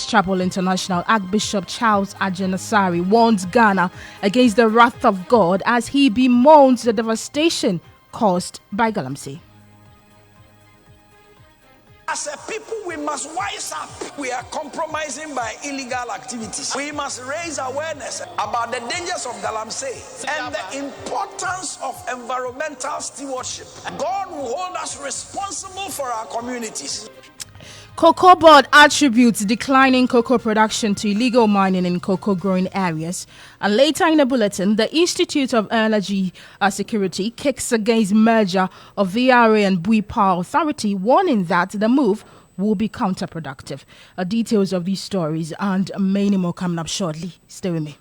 Chapel International Archbishop Charles Ajenasari warns Ghana against the wrath of God as he bemoans the devastation caused by Galamsey. As a people, we must wise up. We are compromising by illegal activities. We must raise awareness about the dangers of Galamsey and the importance of environmental stewardship. God will hold us responsible for our communities. Cocoa Board attributes declining cocoa production to illegal mining in cocoa growing areas. And later in the bulletin, the Institute of Energy Security kicks against merger of VRA and Bui Power Authority, warning that the move will be counterproductive. Details of these stories and many more coming up shortly. Stay with me.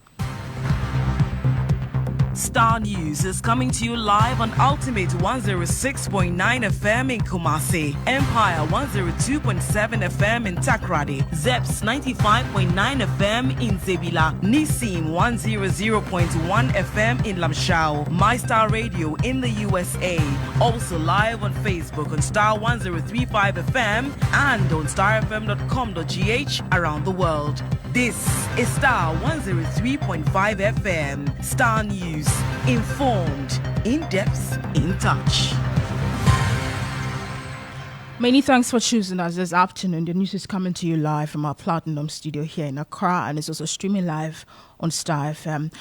Starr News is coming to you live on Ultimate 106.9 FM in Kumasi, Empire 102.7 FM in Takrady, Zeps 95.9 FM in Zebila, Nissim 100.1 FM in Lamshao, MyStar Radio in the USA. Also live on Facebook on Starr 1035 FM and on starfm.com.gh around the world. This is Starr 103.5 FM. Starr News. Informed, in depth, in touch. Many thanks for choosing us this afternoon. The news is coming to you live from our Platinum studio here in Accra and is also streaming live on Starr FM.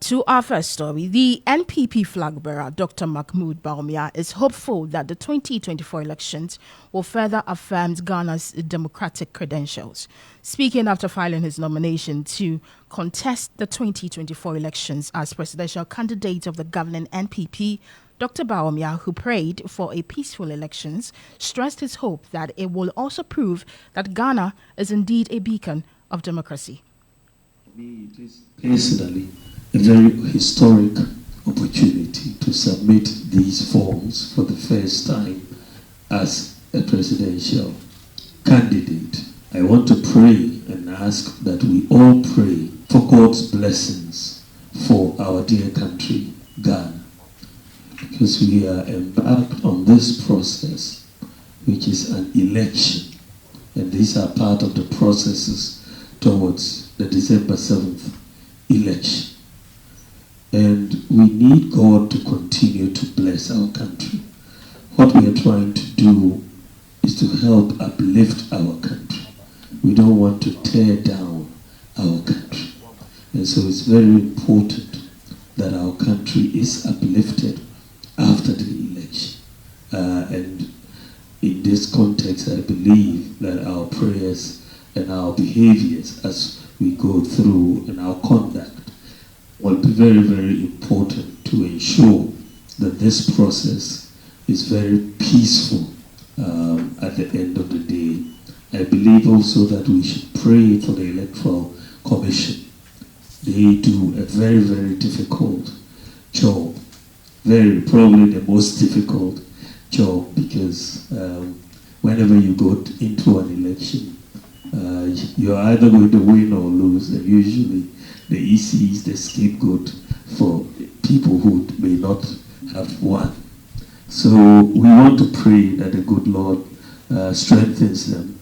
To our first story, the NPP flag bearer, Dr. Mahmoud Bawumia, is hopeful that the 2024 elections will further affirm Ghana's democratic credentials. Speaking after filing his nomination to contest the 2024 elections as presidential candidate of the governing NPP, Dr. Bawumia, who prayed for a peaceful elections, stressed his hope that it will also prove that Ghana is indeed a beacon of democracy. For me, it is personally a very historic opportunity to submit these forms for the first time as a presidential candidate. I want to pray and ask that we all pray for God's blessings for our dear country, Ghana. Because we are embarked on this process, which is an election, and these are part of the processes towards the December 7th election. And we need God to continue to bless our country. What we are trying to do is to help uplift our country. We don't want to tear down our country. And so it's very important that our country is uplifted after the election. And in this context, I believe that our prayers and our behaviors as we go through and our conduct will be very, very important to ensure that this process is very peaceful at the end of the day. I believe also that we should pray for the Electoral Commission. They do a very, very difficult job. Probably the most difficult job, because whenever you go into an election, you're either going to win or lose, and usually the EC is the scapegoat for people who may not have won. So we want to pray that the good Lord strengthens them,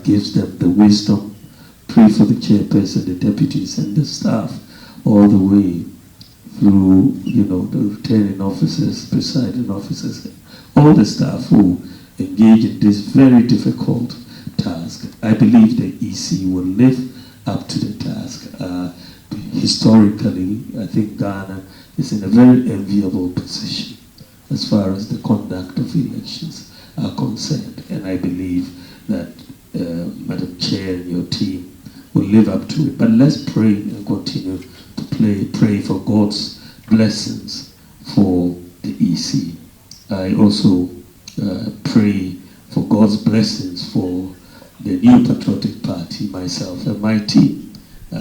gives them the wisdom. Pray for the chairperson, the deputies, and the staff all the way through, the returning officers, presiding officers, all the staff who engage in this very difficult task. I believe the EC will live up to the task. Historically, I think Ghana is in a very enviable position as far as the conduct of elections are concerned. And I believe that Madam Chair and your team will live up to it. But let's pray and continue to pray for God's blessings for the EC. I also pray for God's blessings for the New Patriotic Party, myself and my team,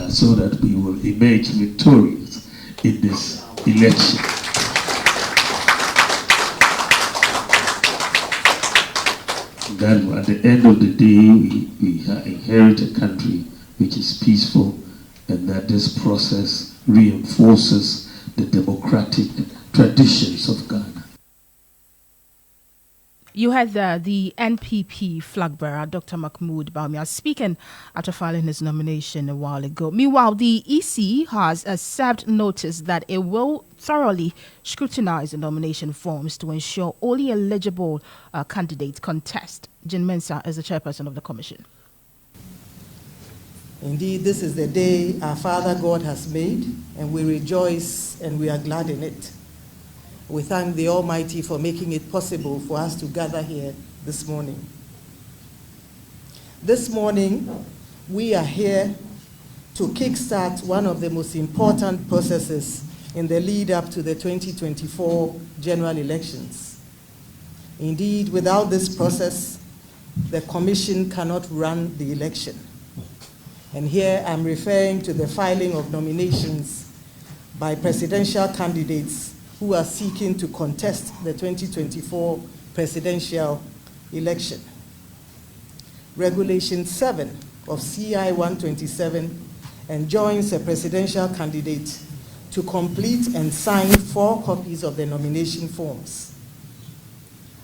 so that we will emerge victorious in this election. That at the end of the day, we inherit a country which is peaceful, and that this process reinforces the democratic traditions of Ghana. You had the NPP flag bearer, Dr. Mahmoud Bawumia, speaking after filing his nomination a while ago. Meanwhile, the EC has served notice that it will thoroughly scrutinize the nomination forms to ensure only eligible candidates contest. Jin Mensah is the chairperson of the commission. Indeed, this is the day our Father God has made, and we rejoice and we are glad in it. We thank the Almighty for making it possible for us to gather here this morning. This morning, we are here to kickstart one of the most important processes in the lead up to the 2024 general elections. Indeed, without this process, the Commission cannot run the election. And here I'm referring to the filing of nominations by presidential candidates who are seeking to contest the 2024 presidential election. Regulation 7 of CI 127 enjoins a presidential candidate to complete and sign 4 copies of the nomination forms.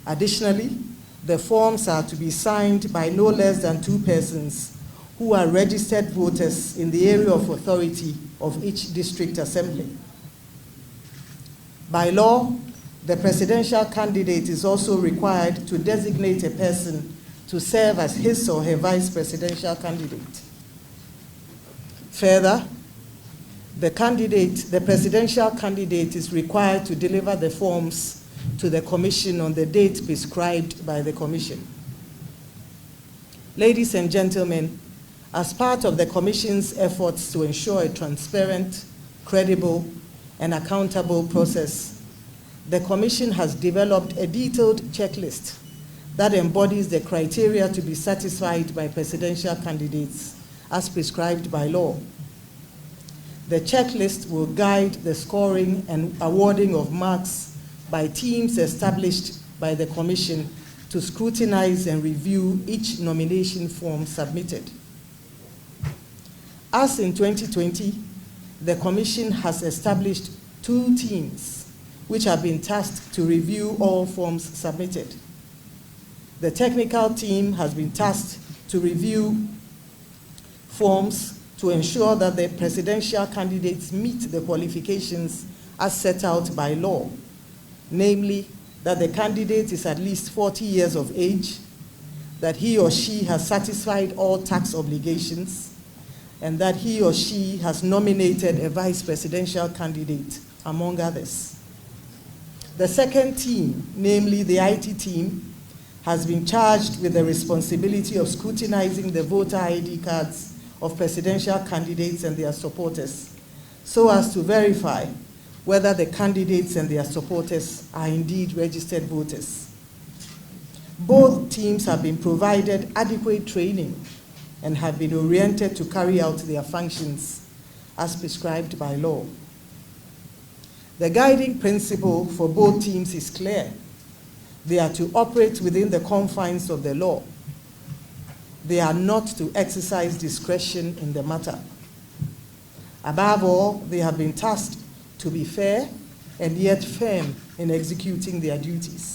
Additionally, the forms are to be signed by no less than 2 persons who are registered voters in the area of authority of each district assembly. By law, the presidential candidate is also required to designate a person to serve as his or her vice presidential candidate. Further, the presidential candidate is required to deliver the forms to the Commission on the date prescribed by the Commission. Ladies and gentlemen, as part of the Commission's efforts to ensure a transparent, credible, and accountable process, the Commission has developed a detailed checklist that embodies the criteria to be satisfied by presidential candidates as prescribed by law. The checklist will guide the scoring and awarding of marks by teams established by the Commission to scrutinize and review each nomination form submitted. As in 2020, the Commission has established 2 teams which have been tasked to review all forms submitted. The technical team has been tasked to review forms to ensure that the presidential candidates meet the qualifications as set out by law, namely that the candidate is at least 40 years of age, that he or she has satisfied all tax obligations, and that he or she has nominated a vice presidential candidate, among others. The second team, namely the IT team, has been charged with the responsibility of scrutinizing the voter ID cards of presidential candidates and their supporters, so as to verify whether the candidates and their supporters are indeed registered voters. Both teams have been provided adequate training and have been oriented to carry out their functions as prescribed by law. The guiding principle for both teams is clear. They are to operate within the confines of the law. They are not to exercise discretion in the matter. Above all, they have been tasked to be fair and yet firm in executing their duties.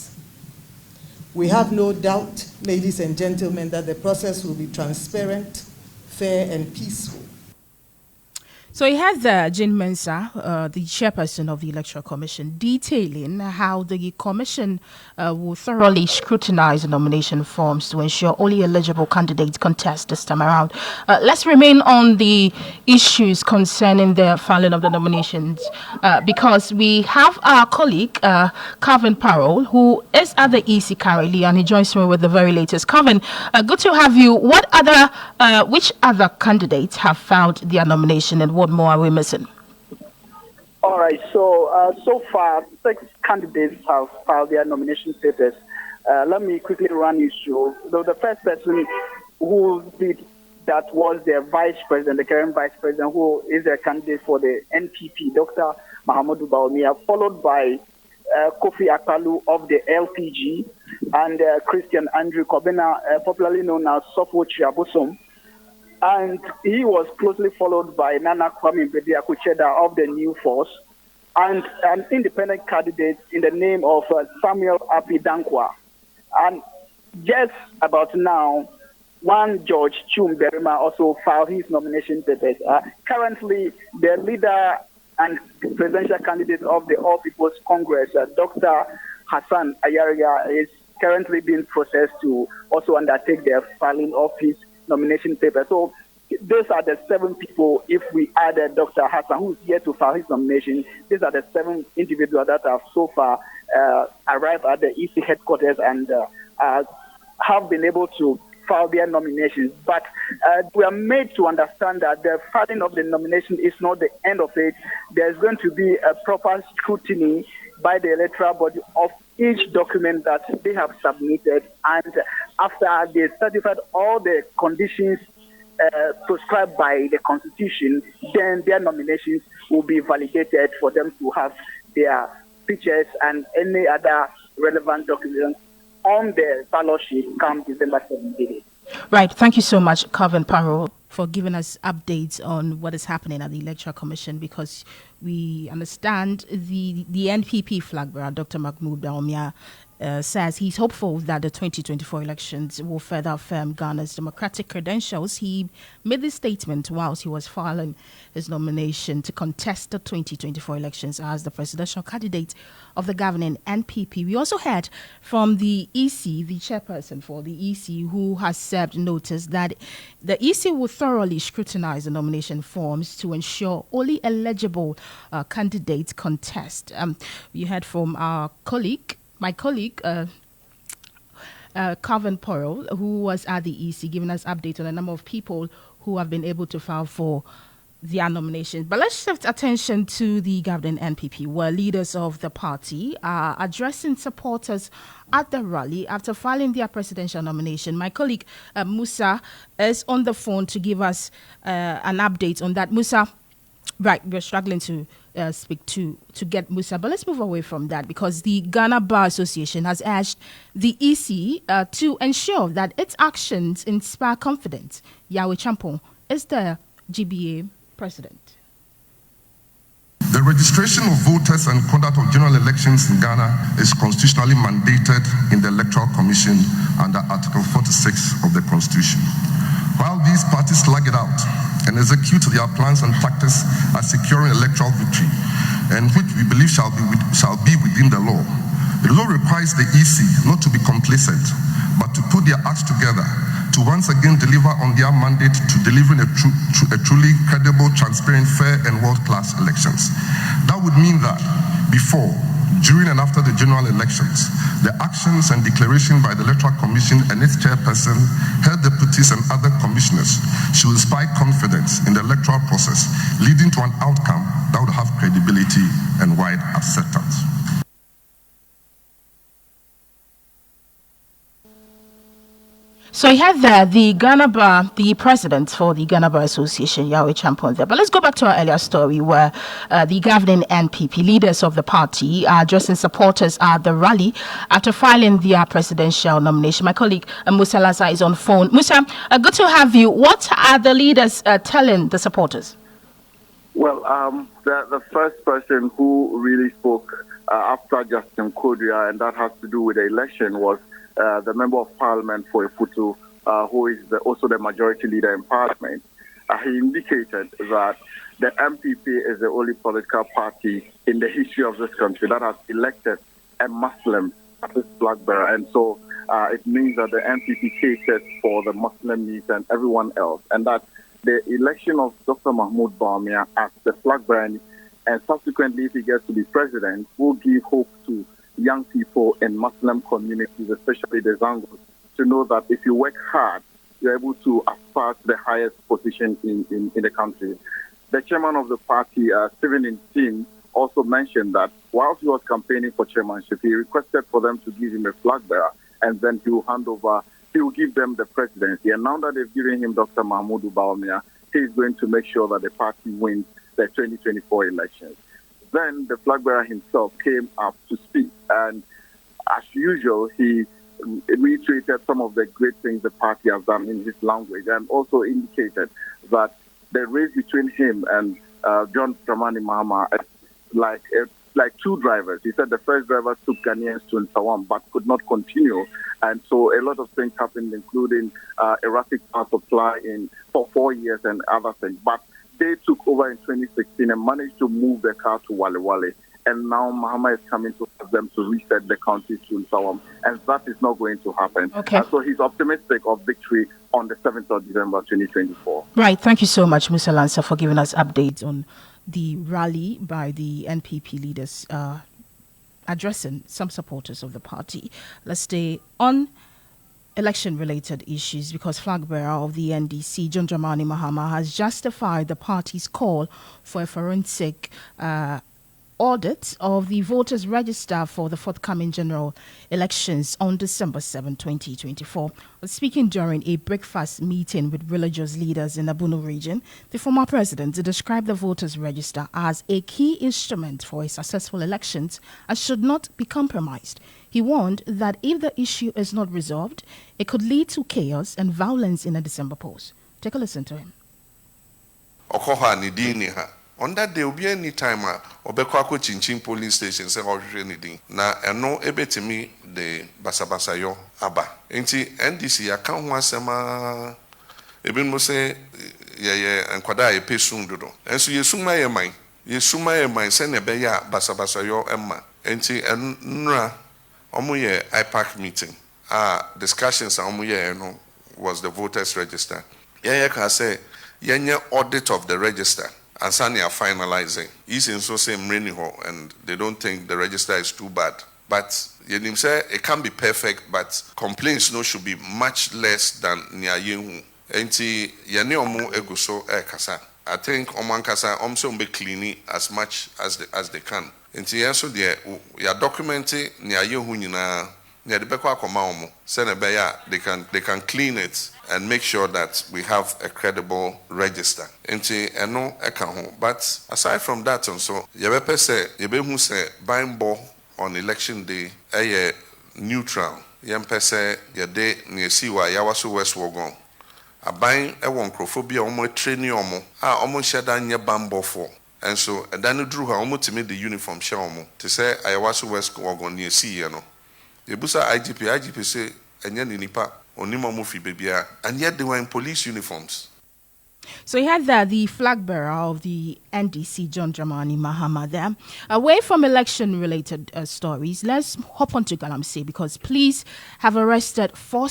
We have no doubt, ladies and gentlemen, that the process will be transparent, fair, and peaceful. So he had Jin Mensah, the chairperson of the Electoral Commission, detailing how the Commission will thoroughly scrutinize the nomination forms to ensure only eligible candidates contest this time around. Let's remain on the issues concerning the filing of the nominations because we have our colleague, Calvin Parole, who is at the EC currently, and he joins me with the very latest. Calvin, good to have you. Which other candidates have filed their nomination, and what more are we missing? All right, so far, 6 candidates have filed their nomination papers. Let me quickly run you through. The first person who did that was the vice president, the current vice president, who is a candidate for the NPP, Dr. Mahmoud Bawumia, followed by Kofi Akpalu of the LPG, and Christian Andrew Kobena, popularly known as Sofo Chiabusum. And he was closely followed by Nana Kwame Midday of the New Force, and an independent candidate in the name of Samuel Api Dankwa. And just about now, one George Chumberima also filed his nomination papers. Currently, the leader and presidential candidate of the All People's Congress, Dr. Hassan Ayariga, is currently being processed to also undertake the filing of his nomination paper. So these are the 7 people. If we add Dr. Hassan, who is yet to file his nomination, these are the 7 individuals that have so far arrived at the EC headquarters and have been able to file their nominations. But we are made to understand that the filing of the nomination is not the end of it. There's going to be a proper scrutiny by the electoral body of each document that they have submitted. And after they certified all the conditions prescribed by the Constitution, then their nominations will be validated for them to have their pictures and any other relevant documents on the ballot sheet come December 17th. Right. Thank you so much, Calvin Parrow, for giving us updates on what is happening at the Electoral Commission, because we understand the NPP flag bearer, Dr. Mahmoud Bawumia, says he's hopeful that the 2024 elections will further affirm Ghana's democratic credentials. He made this statement whilst he was filing his nomination to contest the 2024 elections as the presidential candidate of the governing NPP. We also heard from the EC, the chairperson for the EC, who has served notice that the EC will thoroughly scrutinize the nomination forms to ensure only eligible candidates contest. We heard from my colleague, Calvin Parrow, who was at the EC, giving us updates on the number of people who have been able to file for their nominations. But let's shift attention to the governing NPP, where leaders of the party are addressing supporters at the rally after filing their presidential nomination. My colleague Musa is on the phone to give us an update on that. Musa, right, we're struggling to speak to get Musa, but let's move away from that, because the Ghana Bar Association has urged the EC to ensure that its actions inspire confidence. Yahweh Champon is the GBA president. The registration of voters and conduct of general elections in Ghana is constitutionally mandated in the Electoral Commission under Article 46 of the Constitution. While these parties slug it out and execute their plans and tactics at securing electoral victory, and which we believe shall be within the law, the law requires the EC not to be complacent, but to put their acts together to once again deliver on their mandate to delivering a truly credible, transparent, fair, and world-class elections. That would mean that before, during and after the general elections, the actions and declaration by the Electoral Commission and its chairperson, head deputies and other commissioners should inspire confidence in the electoral process, leading to an outcome that would have credibility and wide acceptance. So you had there the president for the Ghana Bar Association, Yahweh Champon there. But let's go back to our earlier story where the governing NPP leaders of the party are addressing supporters at the rally after filing their presidential nomination. My colleague Musa Laza is on phone. Musa, good to have you. What are the leaders telling the supporters? Well, the first person who really spoke after Justin Kodria, and that has to do with the election, was the Member of Parliament for Efutu, who is also the majority leader in Parliament. He indicated that the MPP is the only political party in the history of this country that has elected a Muslim as its flag bearer. And so it means that the MPP caters for the Muslim needs and everyone else. And that the election of Dr. Mahmoud Bawumia as the flag bearer, and subsequently if he gets to be president, will give hope to young people in Muslim communities, especially the Zangos, to know that if you work hard, you're able to aspire to the highest position in the country. The chairman of the party, Stephen Ntim, also mentioned that while he was campaigning for chairmanship, he requested for them to give him a flag bearer, and then he will give them the presidency. And now that they've given him Dr. Mahmoud Bawumia, he's going to make sure that the party wins the 2024 elections. Then the flag bearer himself came up to speak, and as usual, he reiterated some of the great things the party has done in his language, and also indicated that the race between him and John Dramani Mahama is like two drivers. He said the first driver took Ghanaians to Nsawam but could not continue, And so a lot of things happened, including erratic power supply for 4 years and other things. But they took over in 2016 and managed to move the car to Wale Wale. And now Mahama is coming to ask them to reset the county to Sawam. And that is not going to happen. Okay. So he's optimistic of victory on the 7th of December 2024. Right. Thank you so much, Mr. Lancer, for giving us updates on the rally by the NPP leaders addressing some supporters of the party. Let's stay on election-related issues because flag bearer of the NDC, John Dramani Mahama, has justified the party's call for a forensic audit of the voters' register for the forthcoming general elections on December 7, 2024. Speaking during a breakfast meeting with religious leaders in the Bono region, the former president described the voters' register as a key instrument for a successful elections and should not be compromised. He warned that if the issue is not resolved, it could lead to chaos and violence in the December polls. Take a listen to him. On that day, will be any time Obekwako Chinchin polling station say anything. Na eno ebetimi the basabasa yo aba. Enti NDC account wasema ebin mo say ye enkwada ye pesum dodo. Enso yesuma ye man se ne be ya basabasa yo emma. Enti enra omo ye IPAC meeting. Discussions omo ye no was the voters register. Ye ka say yenye audit of the register. And Sani are finalizing. He's in so same Reniho, and they don't think the register is too bad. But Yenim say it can be perfect, but complaints no should be much less than Nyayehu. Enti Yene Omu Eguso Kasa. I think Oman Kasa Omso be clean as much as they can. Enti Yeso de ya documenting Nyayehu Nina near the Bekwa Komaomo. Senebeya they can clean it and make sure that we have a credible register. But aside from that also, yebepe say yebehu say buying ball on election day neutral. Yempe say yede niesiwa yawaso west wogon. Abain nkrofobia omo training omo omo sheda nye bambo for. And so edanu drew ha omo timi the uniform share omo to say ayawaso west wogon niesi ye no. Yebusa IGP say enye ni nipa and yet they were in police uniforms. So he had the flag bearer of the NDC, John Dramani Mahama, there. Away from election-related stories, let's hop on to Galamsey because police have arrested 4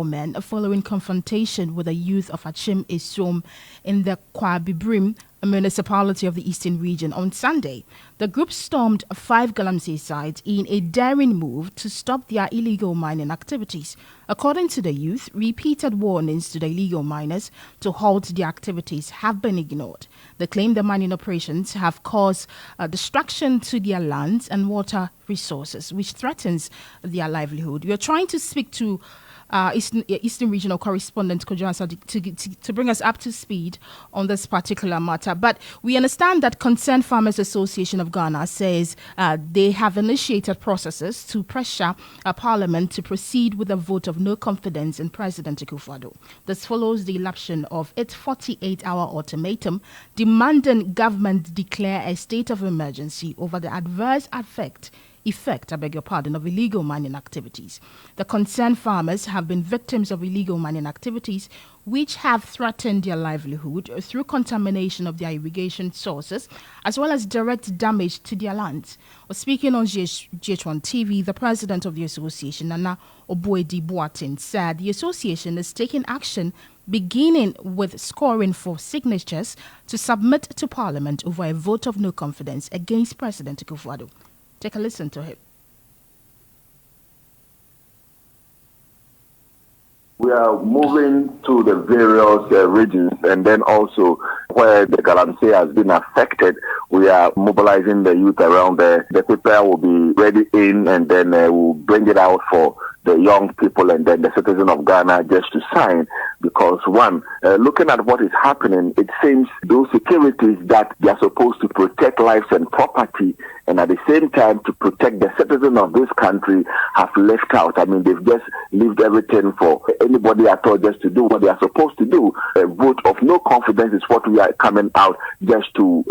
men following confrontation with the youth of Achim Esom in the Kwabibrim, a municipality of the eastern region, on Sunday. The group stormed 5 Galamsey sites in a daring move to stop their illegal mining activities. According to the youth, repeated warnings to the illegal miners to halt their activities have been ignored. They claim the mining operations have caused destruction to their lands and water resources, which threatens their livelihood. We are trying to speak to Eastern Regional Correspondent Kojo to bring us up to speed on this particular matter. But we understand that Concerned Farmers Association of Ghana says they have initiated processes to pressure Parliament to proceed with a vote of no confidence in President Akufo-Addo. This follows the elapsion of its 48-hour ultimatum demanding government declare a state of emergency over the adverse effect, of illegal mining activities. The concerned farmers have been victims of illegal mining activities which have threatened their livelihood through contamination of their irrigation sources as well as direct damage to their lands. Speaking on GH1 TV, the president of the association, Nana Obuedi Boatin, said the association is taking action beginning with scoring for signatures to submit to Parliament over a vote of no confidence against President Akufo-Addo. Take a listen to him. We are moving to the various regions, and then also where the Galamsey has been affected, we are mobilizing the youth around there. The paper will be ready in, and then we'll bring it out for the young people and then the citizens of Ghana just to sign because one, looking at what is happening, it seems those securities that they are supposed to protect lives and property and at the same time to protect the citizens of this country have left out. I mean, they've just left everything for anybody at all just to do what they are supposed to do. A vote of no confidence is what we are coming out just to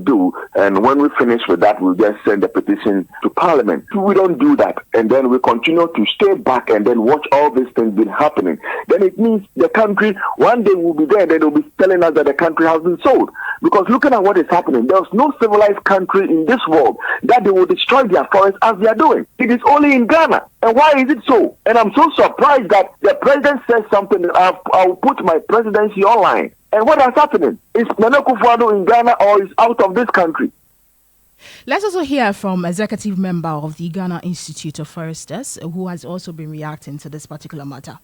do. And when we finish with that, we'll just send a petition to Parliament. We don't do that, and then we continue to stay back and then watch all these things been happening. Then it means the country, one day will be there, then they'll be telling us that the country has been sold. Because looking at what is happening, there's no civilized country in this world that they will destroy their forests as they are doing. It is only in Ghana. And why is it so? And I'm so surprised that the president says something. I'll put my presidency online. And what is happening? Is Nana Akufo-Addo in Ghana or is out of this country? Let's also hear from executive member of the Ghana Institute of Foresters, who has also been reacting to this particular matter.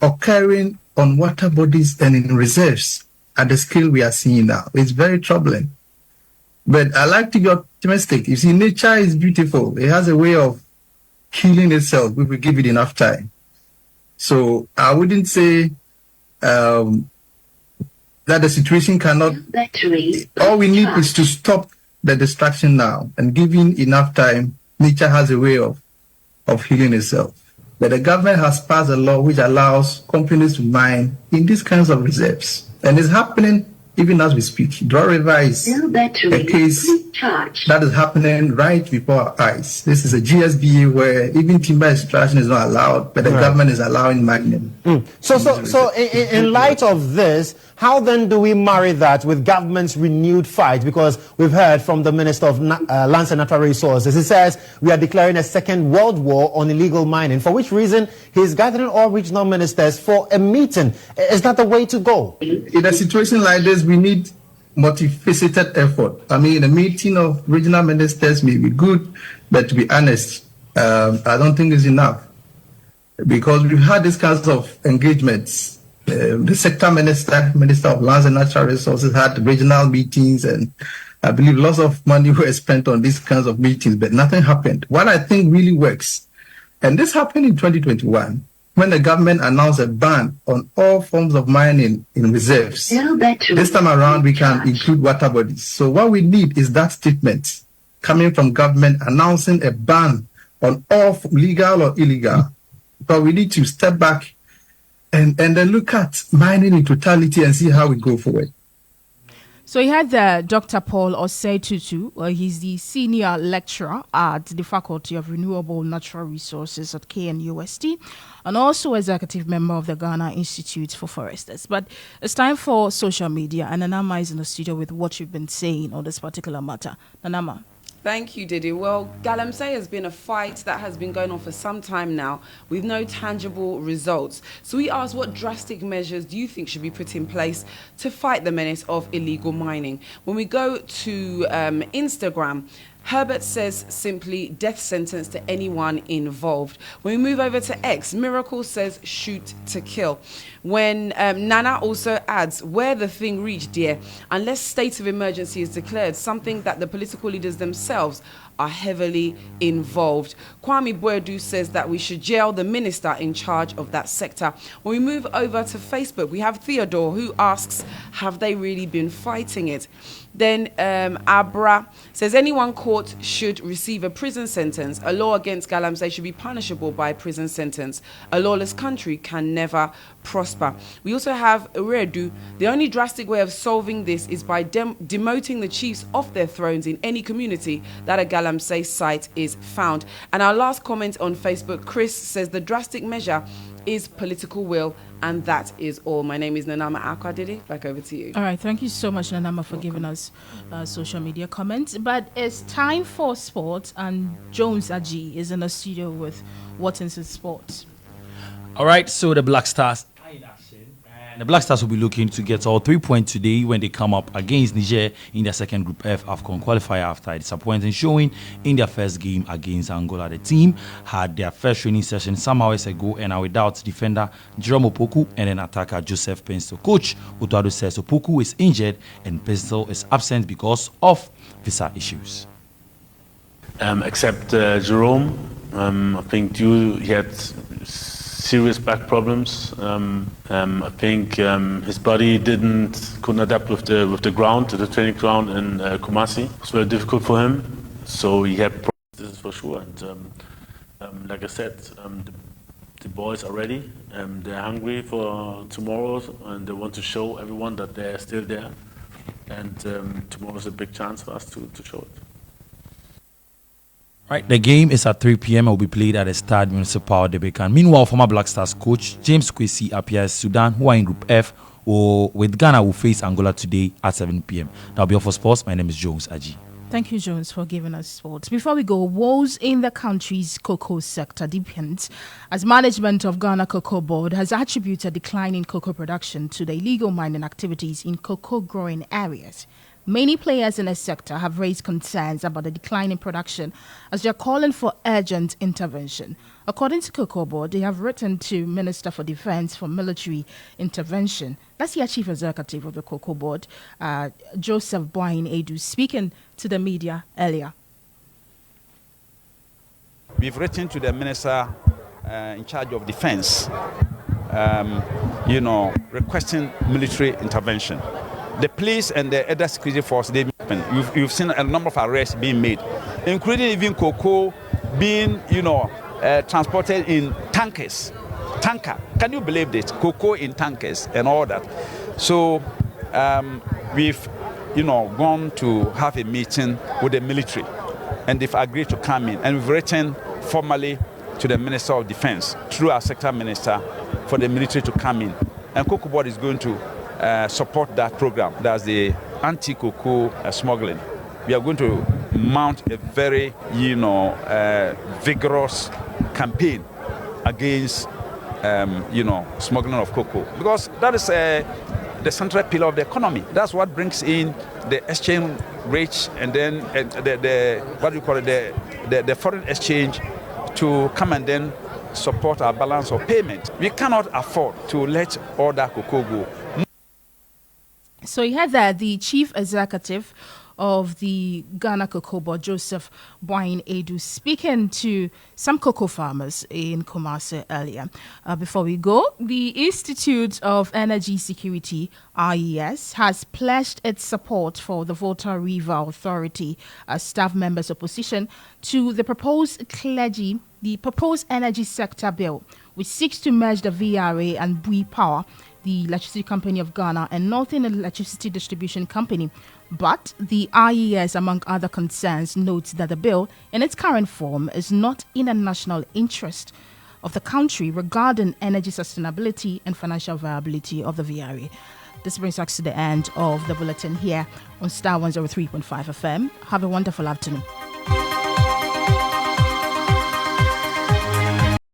Occurring on water bodies and in reserves at the scale we are seeing now, it's very troubling. But I like to be optimistic. You see, nature is beautiful. It has a way of healing itself if we give it enough time. So I wouldn't say that the situation cannot... All we need is to stop the destruction now, and given enough time, nature has a way of healing itself. But the government has passed a law which allows companies to mine in these kinds of reserves. And it's happening even as we speak. Draw River is a case that is happening right before our eyes. This is a GSBA where even timber extraction is not allowed, but the government is allowing mining. So in light of this, how then do we marry that with government's renewed fight? Because we've heard from the Minister of Lands and Natural Resources. He says we are declaring a second world war on illegal mining, for which reason he's gathering all regional ministers for a meeting. Is that the way to go? In a situation like this, we need multifaceted effort. I mean, a meeting of regional ministers may be good, but to be honest, I don't think it's enough. Because we've had these kinds of engagements. The sector Minister of Lands and Natural Resources had regional meetings, and I believe lots of money were spent on these kinds of meetings, but nothing happened. What I think really works, and this happened in 2021, when the government announced a ban on all forms of mining in reserves. This time around, we can include water bodies. So what we need is that statement coming from government announcing a ban on all legal or illegal. But we need to step back and then look at mining in totality and see how we go forward. So he had Dr. Paul Osei-Tutu. He's the senior lecturer at the Faculty of Renewable Natural Resources at KNUST and also executive member of the Ghana Institute for Foresters. But it's time for social media, and Nanama is in the studio with what you've been saying on this particular matter. Nanama. Thank you, Dede. Well, Galamsey has been a fight that has been going on for some time now with no tangible results. So we asked, what drastic measures do you think should be put in place to fight the menace of illegal mining? When we go to Instagram, Herbert says simply death sentence to anyone involved. When we move over to X, Miracle says shoot to kill. When Nana also adds, where the thing reached, dear, unless state of emergency is declared, something that the political leaders themselves are heavily involved. Kwame Boadu says that we should jail the minister in charge of that sector. When we move over to Facebook, we have Theodore who asks, have they really been fighting it? Then Abra says anyone caught should receive a prison sentence. A law against Galamsey should be punishable by a prison sentence. A lawless country can never prosper. We also have Uredu. The only drastic way of solving this is by demoting the chiefs off their thrones in any community that a Galamsey site is found. And our last comment on Facebook, Chris says the drastic measure is political will, and that is all. My name is Nanama Akwadede. Back over to you. All right, thank you so much, Nanama, for giving us social media comments. But it's time for sports, and Jones Aji is in the studio with Watson's Sports. All right, so the Black Stars are in action. And the Black Stars will be looking to get all 3 points today when they come up against Niger in their second Group F AFCON qualifier after a disappointing showing in their first game against Angola. The team had their first training session some hours ago and are without defender Jerome Opoku and then attacker Joseph Pinsto. Coach Otuado says Opoku is injured and Pinsto is absent because of visa issues. Except Jerome, I think he had serious back problems. I think his body couldn't adapt with the ground, the training ground in Kumasi. It was very difficult for him. So he had problems, this is for sure. And like I said, the boys are ready. They're hungry for tomorrow, and they want to show everyone that they're still there. And tomorrow's a big chance for us to show it. Right, the game is at 3 p.m. It will be played at the Stade Municipal de Bekan. Meanwhile, former Black Stars coach James Kwesi appears Sudan, who are in Group F, or with Ghana will face Angola today at 7 p.m. That'll be all for sports. My name is Jones Aji. Thank you, Jones, for giving us sports. Before we go, woes in the country's cocoa sector deepens as management of Ghana Cocoa Board has attributed decline in cocoa production to the illegal mining activities in cocoa growing areas. Many players in the sector have raised concerns about the decline in production as they are calling for urgent intervention. According to Cocoa Board, they have written to Minister for Defense for military intervention. That's the Chief Executive of the Cocoa Board, Joseph Boyne Edu, speaking to the media earlier. We've written to the Minister in charge of Defense, requesting military intervention. The police and the other security force, you've seen a number of arrests being made, including even cocoa being, transported in tankers. Can you believe this? Cocoa in tankers and all that. So we've, gone to have a meeting with the military, and they've agreed to come in. And we've written formally to the Minister of Defense through our sector minister for the military to come in. And Cocoa Board is going to support that program. That's the anti-cocoa smuggling. We are going to mount a very, vigorous campaign against, smuggling of cocoa, because that is the central pillar of the economy. That's what brings in the exchange rate and then the foreign exchange to come and then support our balance of payment. We cannot afford to let all that cocoa go. So you had that the Chief Executive of the Ghana Cocoa Board, Joseph Boyne Edu, speaking to some cocoa farmers in Kumasi earlier. Before we go, the Institute of Energy Security, IES, has pledged its support for the Volta River Authority staff members' opposition to the proposed energy sector bill, which seeks to merge the VRA and Bui Power, the Electricity Company of Ghana, and Northern Electricity Distribution Company. But the IES, among other concerns, notes that the bill, in its current form, is not in the national interest of the country regarding energy sustainability and financial viability of the VRA. This brings us to the end of the bulletin here on Starr 103.5 FM. Have a wonderful afternoon.